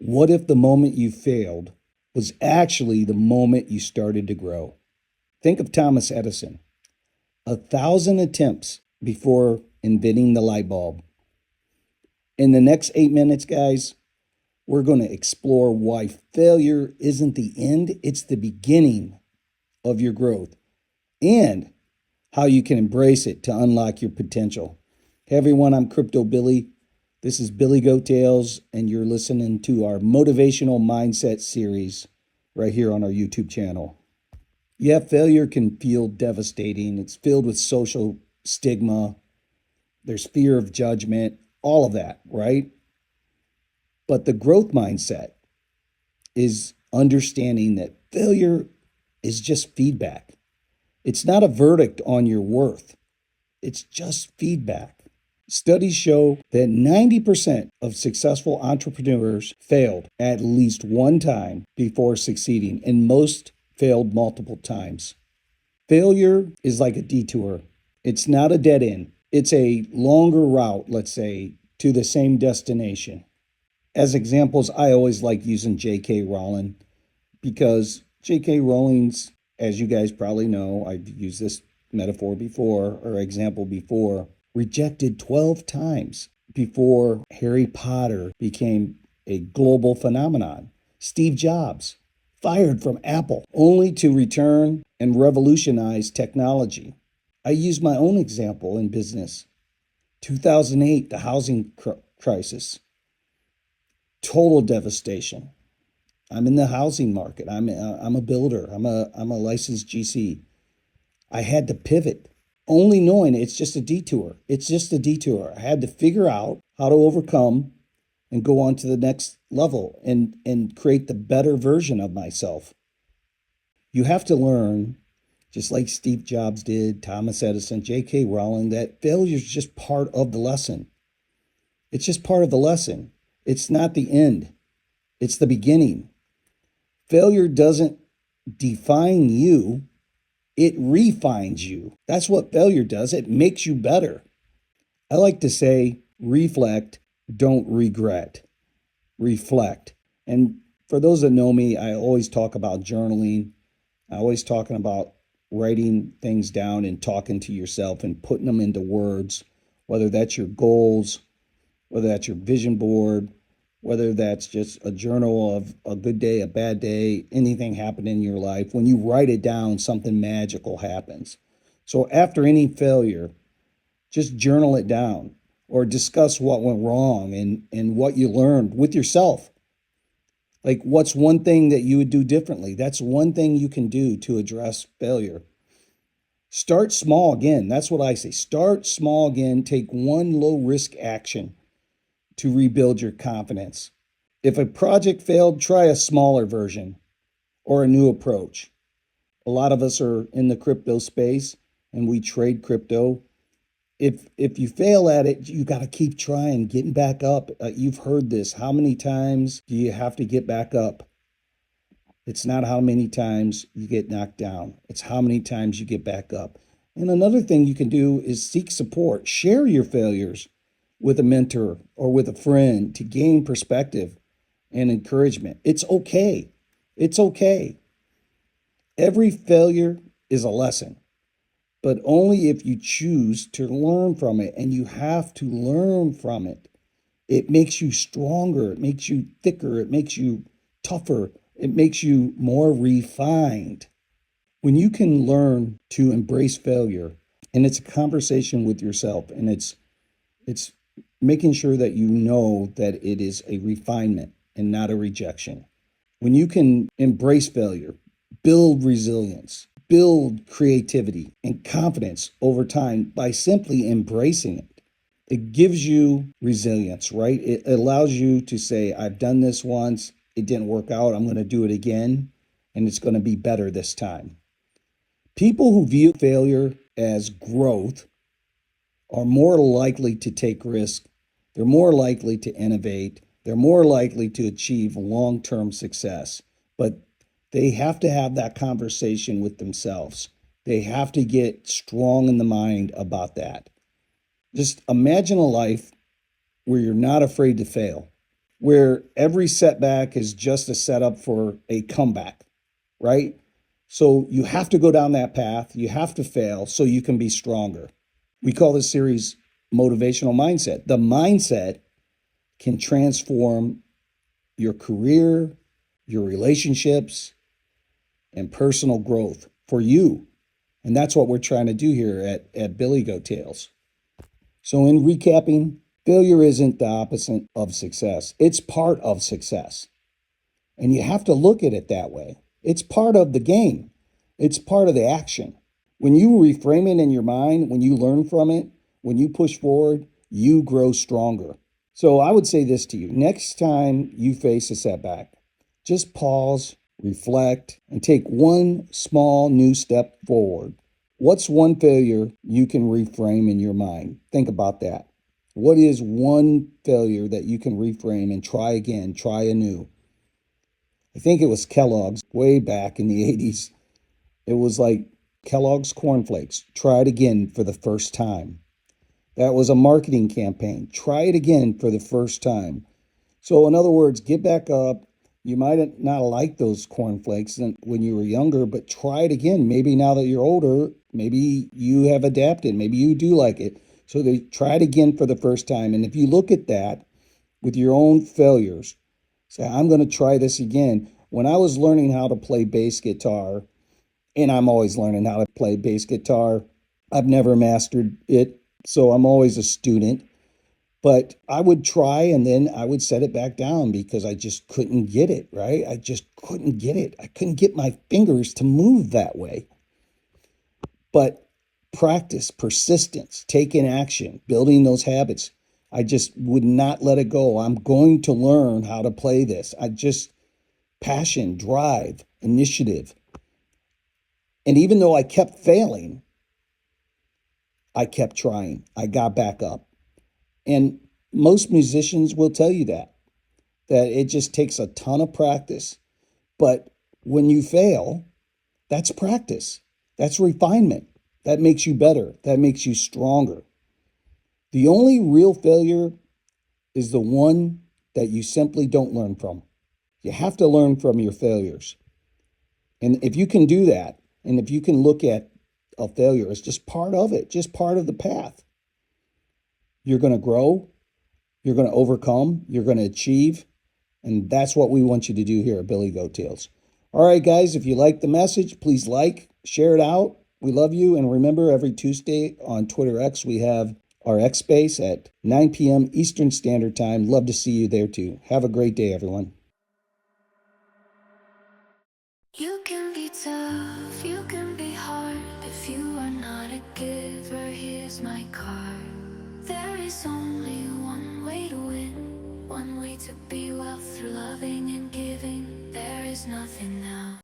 What if the moment you failed was actually the moment you started to grow? Think of Thomas Edison. 1,000 attempts before inventing the light bulb. In the next 8 minutes, guys, we're going to explore why failure isn't the end, it's the beginning of your growth, and how you can embrace it to unlock your potential. Hey everyone, I'm Crypto Billy. This is Billy Goat Tales, and you're listening to our Motivational Mindset series right here on our YouTube channel. Yeah, failure can feel devastating. It's filled with social stigma. There's fear of judgment, all of that, right? But the growth mindset is understanding that failure is just feedback. It's not a verdict on your worth. It's just feedback. Studies show that 90% of successful entrepreneurs failed at least one time before succeeding, and most failed multiple times. Failure is like a detour. It's not a dead end. It's a longer route, let's say, to the same destination. As examples, I always like using J.K. Rowling because J.K. Rowling's, as you guys probably know, I've used this metaphor before or example before, rejected 12 times before Harry Potter became a global phenomenon. Steve Jobs, fired from Apple, only to return and revolutionize technology. I use my own example in business. 2008, the housing crisis, total devastation. I'm in the housing market. I'm a builder. I'm a licensed GC. I had to pivot, only knowing it's just a detour. It's just a detour. I had to figure out how to overcome and go on to the next level and create the better version of myself. You have to learn, just like Steve Jobs did, Thomas Edison, J.K. Rowling, that failure is just part of the lesson. It's just part of the lesson. It's not the end. It's the beginning. Failure doesn't define you. It refines you. That's what failure does. It makes you better. I like to say, reflect, don't regret. Reflect. And for those that know me, I always talk about journaling. I always talking about writing things down and talking to yourself and putting them into words, whether that's your goals, whether that's your vision board, whether that's just a journal of a good day, a bad day, anything happened in your life. When you write it down, something magical happens. So after any failure, just journal it down or discuss what went wrong and what you learned with yourself. Like, what's one thing that you would do differently? That's one thing you can do to address failure. Start small again. That's what I say. Start small again. Take one low risk action to rebuild your confidence. If a project failed, try a smaller version or a new approach. A lot of us are in the crypto space and we trade crypto. If you fail at it, you got to keep trying, getting back up. You've heard this. How many times do you have to get back up? It's not how many times you get knocked down. It's how many times you get back up. And another thing you can do is seek support. Share your failures with a mentor or with a friend to gain perspective and encouragement. It's okay. It's okay. Every failure is a lesson, but only if you choose to learn from it, and you have to learn from it. It makes you stronger. It makes you thicker. It makes you tougher. It makes you more refined. When you can learn to embrace failure, and it's a conversation with yourself, and it's making sure that you know that it is a refinement and not a rejection. When you can embrace failure, build resilience, build creativity and confidence over time by simply embracing it. It gives you resilience, right? It allows you to say, I've done this once, it didn't work out, I'm going to do it again, and it's going to be better this time. People who view failure as growth are more likely to take risks. They're more likely to innovate. They're more likely to achieve long-term success. But they have to have that conversation with themselves. They have to get strong in the mind about that. Just imagine a life where you're not afraid to fail. where every setback is just a setup for a comeback, right? So you have to go down that path. You have to fail so you can be stronger. We call this series Motivational Mindset. The mindset can transform your career, your relationships, and personal growth for you. And that's what we're trying to do here at Billy Goat Tales. So, in recapping, failure isn't the opposite of success, it's part of success. And you have to look at it that way. It's part of the game, it's part of the action. When you reframe it in your mind, when you learn from it, when you push forward, you grow stronger. So I would say this to you: next time you face a setback, just pause, reflect, and take one small new step forward. What's one failure you can reframe in your mind? Think about that. What is one failure that you can reframe and try again, try anew? I think it was Kellogg's way back in the 80s. It was like Kellogg's cornflakes. Try it again for the first time. That was a marketing campaign. Try it again for the first time. So, in other words, get back up. You might not like those cornflakes when you were younger, but try it again. Maybe now that you're older, maybe you have adapted. Maybe you do like it. So, try it again for the first time. And if you look at that with your own failures, say, I'm going to try this again. When I was learning how to play bass guitar, and I'm always learning how to play bass guitar, I've never mastered it. So, I'm always a student. But I would try and then I would set it back down because I just couldn't get it, right? I just couldn't get it. I couldn't get my fingers to move that way. But practice, persistence, taking action, building those habits. I just would not let it go. I'm going to learn how to play this. Passion, drive, initiative. And even though I kept failing, I kept trying. I got back up. And most musicians will tell you that it just takes a ton of practice. But when you fail, that's practice. That's refinement. That makes you better. That makes you stronger. The only real failure is the one that you simply don't learn from. You have to learn from your failures. And if you can do that, and if you can look at a failure as just part of it, just part of the path, you're going to grow. You're going to overcome, you're going to achieve, and that's what we want you to do here at Billy Goat Tales. All right, guys, if you like the message, please share it out. We love you, and remember, every Tuesday on Twitter X, we have our X Space at 9 p.m. Eastern Standard Time. Love to see you there, too. Have a great day, everyone. You can be tough, you can be hard. If you are not a giver, here's my card. There is only one way to win, one way to be well through loving and giving. There is nothing now.